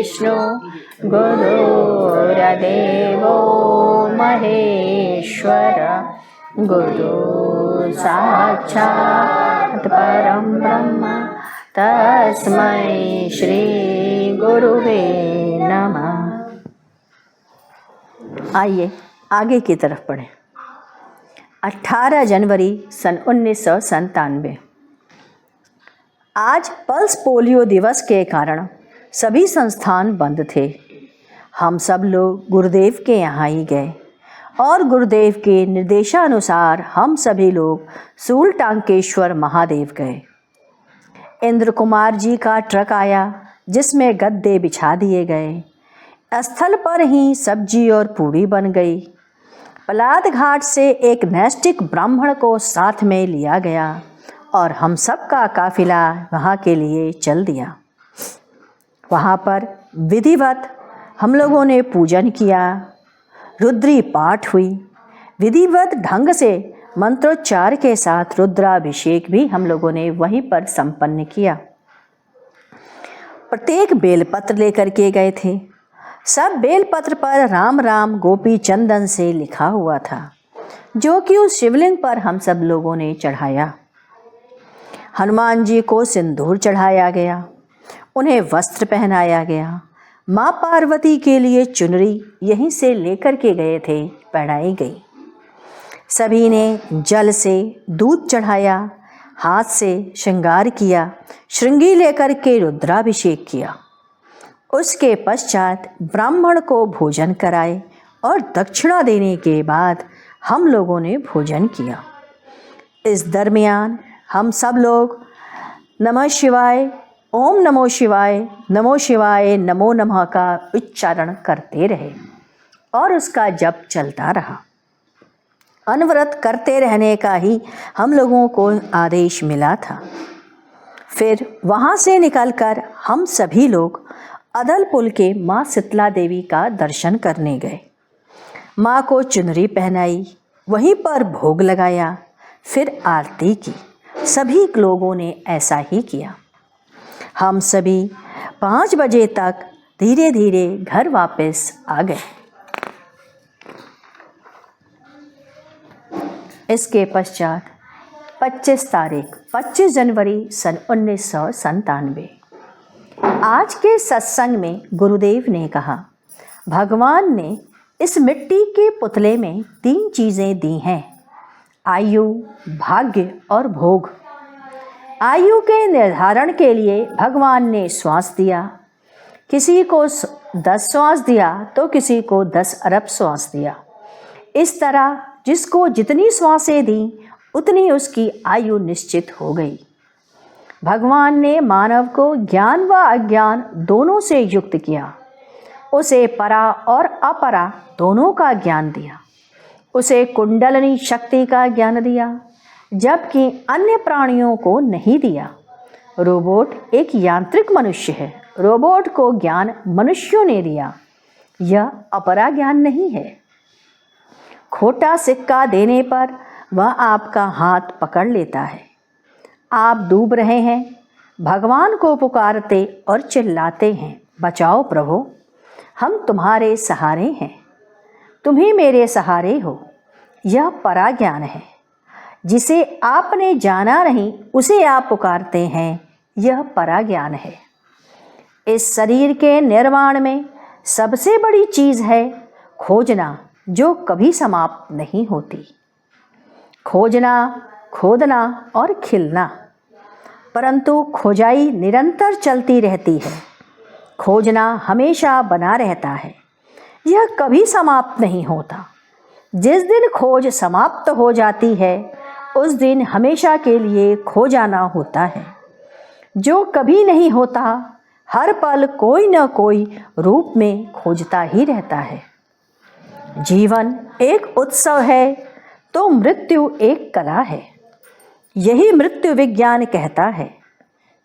विष्णु गुरुर्देवो महेश्वर गुरु साक्षात् परं ब्रह्म तस्मै श्री गुरुवे नमः। आइए आगे की तरफ पढ़ें। 18 जनवरी सन 1997। आज पल्स पोलियो दिवस के कारण सभी संस्थान बंद थे। हम सब लोग गुरुदेव के यहाँ ही गए और गुरुदेव के निर्देशानुसार हम सभी लोग सूलटांकेश्वर महादेव गए। इंद्र कुमार जी का ट्रक आया जिसमें गद्दे बिछा दिए गए। स्थल पर ही सब्जी और पूड़ी बन गई। पलाद घाट से एक नैष्टिक ब्राह्मण को साथ में लिया गया और हम सब का काफिला वहाँ के लिए चल दिया। वहाँ पर विधिवत हम लोगों ने पूजन किया, रुद्री पाठ हुई। विधिवत ढंग से मंत्रोच्चार के साथ रुद्राभिषेक भी हम लोगों ने वहीं पर संपन्न किया। प्रत्येक बेलपत्र लेकर के गए थे। सब बेलपत्र पर राम राम गोपी चंदन से लिखा हुआ था, जो कि उस शिवलिंग पर हम सब लोगों ने चढ़ाया। हनुमान जी को सिंदूर चढ़ाया गया, उन्हें वस्त्र पहनाया गया। माँ पार्वती के लिए चुनरी यहीं से लेकर के गए थे, पहनाई गई। सभी ने जल से दूध चढ़ाया, हाथ से श्रृंगार किया, श्रृंगी लेकर के रुद्राभिषेक किया। उसके पश्चात ब्राह्मण को भोजन कराए और दक्षिणा देने के बाद हम लोगों ने भोजन किया। इस दरमियान हम सब लोग नमः शिवाय, ओम नमो शिवाय, नमो शिवाय, नमो नमः का उच्चारण करते रहे और उसका जप चलता रहा। अनवरत करते रहने का ही हम लोगों को आदेश मिला था। फिर वहाँ से निकलकर हम सभी लोग अदलपुल के माँ शीतला देवी का दर्शन करने गए। माँ को चुनरी पहनाई, वहीं पर भोग लगाया, फिर आरती की। सभी लोगों ने ऐसा ही किया। हम सभी 5 बजे तक धीरे धीरे घर वापस आ गए। इसके पश्चात 25 जनवरी सन 1997। आज के सत्संग में गुरुदेव ने कहा, भगवान ने इस मिट्टी के पुतले में 3 चीज़ें दी हैं, आयु, भाग्य और भोग। आयु के निर्धारण के लिए भगवान ने श्वास दिया। किसी को 10 श्वास दिया तो किसी को 10 अरब श्वास दिया। इस तरह जिसको जितनी श्वासें दी उतनी उसकी आयु निश्चित हो गई। भगवान ने मानव को ज्ञान व अज्ञान दोनों से युक्त किया। उसे परा और अपरा दोनों का ज्ञान दिया। उसे कुंडलनी शक्ति का ज्ञान दिया, जबकि अन्य प्राणियों को नहीं दिया। रोबोट एक यांत्रिक मनुष्य है। रोबोट को ज्ञान मनुष्यों ने दिया। यह अपरा ज्ञान नहीं है। खोटा सिक्का देने पर वह आपका हाथ पकड़ लेता है। आप डूब रहे हैं, भगवान को पुकारते और चिल्लाते हैं, बचाओ प्रभु, हम तुम्हारे सहारे हैं, तुम ही मेरे सहारे हो। यह परा ज्ञान है। जिसे आपने जाना नहीं उसे आप पुकारते हैं, यह परा ज्ञान है। इस शरीर के निर्माण में सबसे बड़ी चीज़ है खोजना, जो कभी समाप्त नहीं होती। खोजना, खोदना और खिलना, परंतु खोजाई निरंतर चलती रहती है। खोजना हमेशा बना रहता है, यह कभी समाप्त नहीं होता। जिस दिन खोज समाप्त हो जाती है उस दिन हमेशा के लिए खो जाना होता है। जो कभी नहीं होता, हर पल कोई न कोई रूप में खोजता ही रहता है। जीवन एक उत्सव है तो मृत्यु एक कला है। यही मृत्यु विज्ञान कहता है।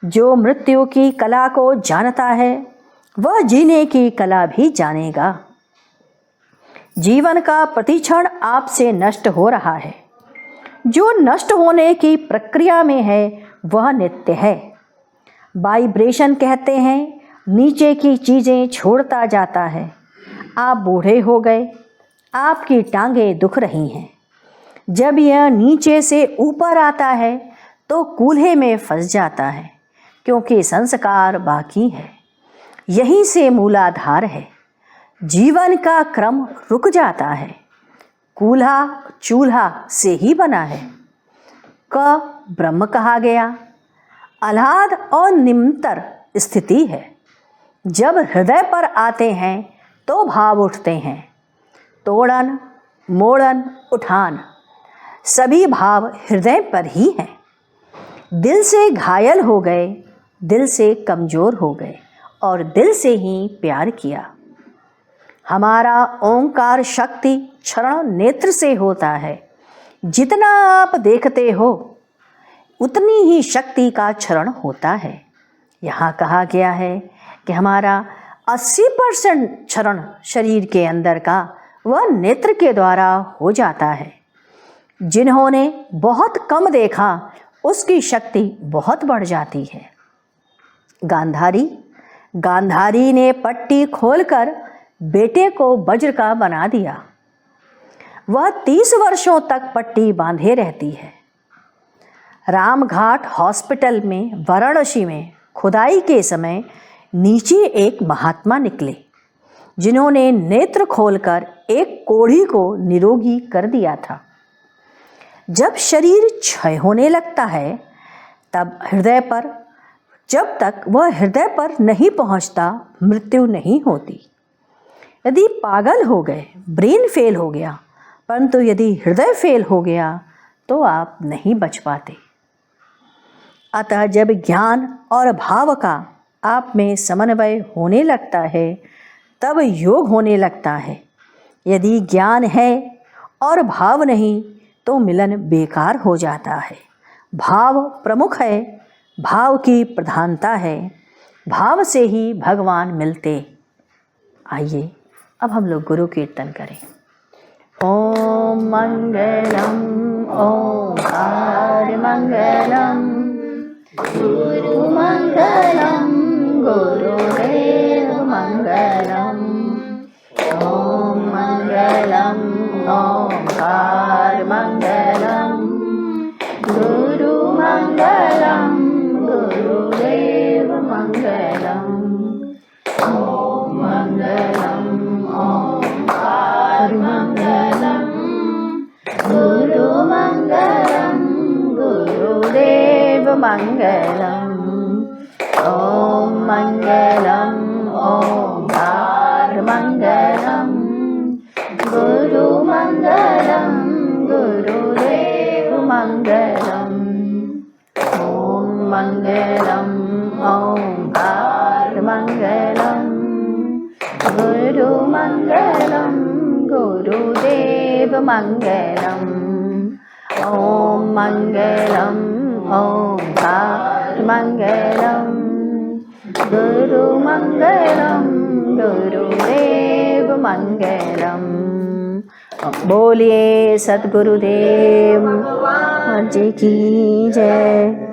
जो मृत्यु की कला को जानता है वह जीने की कला भी जानेगा। जीवन का प्रतिक्षण आपसे नष्ट हो रहा है। जो नष्ट होने की प्रक्रिया में है वह नित्य है। वाइब्रेशन कहते हैं नीचे की चीज़ें छोड़ता जाता है। आप बूढ़े हो गए, आपकी टांगें दुख रही हैं। जब यह नीचे से ऊपर आता है तो कूल्हे में फंस जाता है, क्योंकि संस्कार बाकी है। यहीं से मूलाधार है। जीवन का क्रम रुक जाता है। कूल्हा चूल्हा से ही बना है। क ब्रह्म कहा गया। आह्लाद और निम्नतर स्थिति है। जब हृदय पर आते हैं तो भाव उठते हैं। तोड़न मोड़न उठान सभी भाव हृदय पर ही हैं। दिल से घायल हो गए, दिल से कमज़ोर हो गए और दिल से ही प्यार किया। हमारा ओंकार शक्ति क्षरण नेत्र से होता है। जितना आप देखते हो उतनी ही शक्ति का क्षरण होता है। यहाँ कहा गया है कि हमारा 80% क्षरण शरीर के अंदर का वह नेत्र के द्वारा हो जाता है। जिन्होंने बहुत कम देखा उसकी शक्ति बहुत बढ़ जाती है। गांधारी ने पट्टी खोलकर बेटे को वज्र का बना दिया। वह 30 वर्षों तक पट्टी बांधे रहती है। रामघाट हॉस्पिटल में वाराणसी में खुदाई के समय नीचे एक महात्मा निकले, जिन्होंने नेत्र खोलकर एक कोढ़ी को निरोगी कर दिया था। जब शरीर क्षय होने लगता है तब जब तक वह हृदय पर नहीं पहुंचता मृत्यु नहीं होती। यदि पागल हो गए, ब्रेन फेल हो गया, परंतु यदि हृदय फेल हो गया तो आप नहीं बच पाते। अतः जब ज्ञान और भाव का आप में समन्वय होने लगता है तब योग होने लगता है। यदि ज्ञान है और भाव नहीं तो मिलन बेकार हो जाता है। भाव प्रमुख है, भाव की प्रधानता है, भाव से ही भगवान मिलते। आइए अब हम लोग गुरु कीर्तन करें। ओम मंगलम ओंकार मंगलम गुरु मंगलम गुरुदेव मंगलम। ओम मंगलम ओंकार मंगलम गुरु मंगलम गुरुदेव मंगलम। ओम मंगलम ओंकार मंगलम गुरु मंगलम गुरुदेव मंगलम। ओम मंगलम ओंकार मंगलम गुरु मंगलम गुरुदेव मंगलम। ओम मंगलम ओंकार मंगलम गुरु मंगलम गुरुदेव मंगलम। ओम मंगलम ओंकार मंगलम गुरु मंगलम गुरुदेव मंगलम। बोलिए सद्गुरुदेव जी की जय।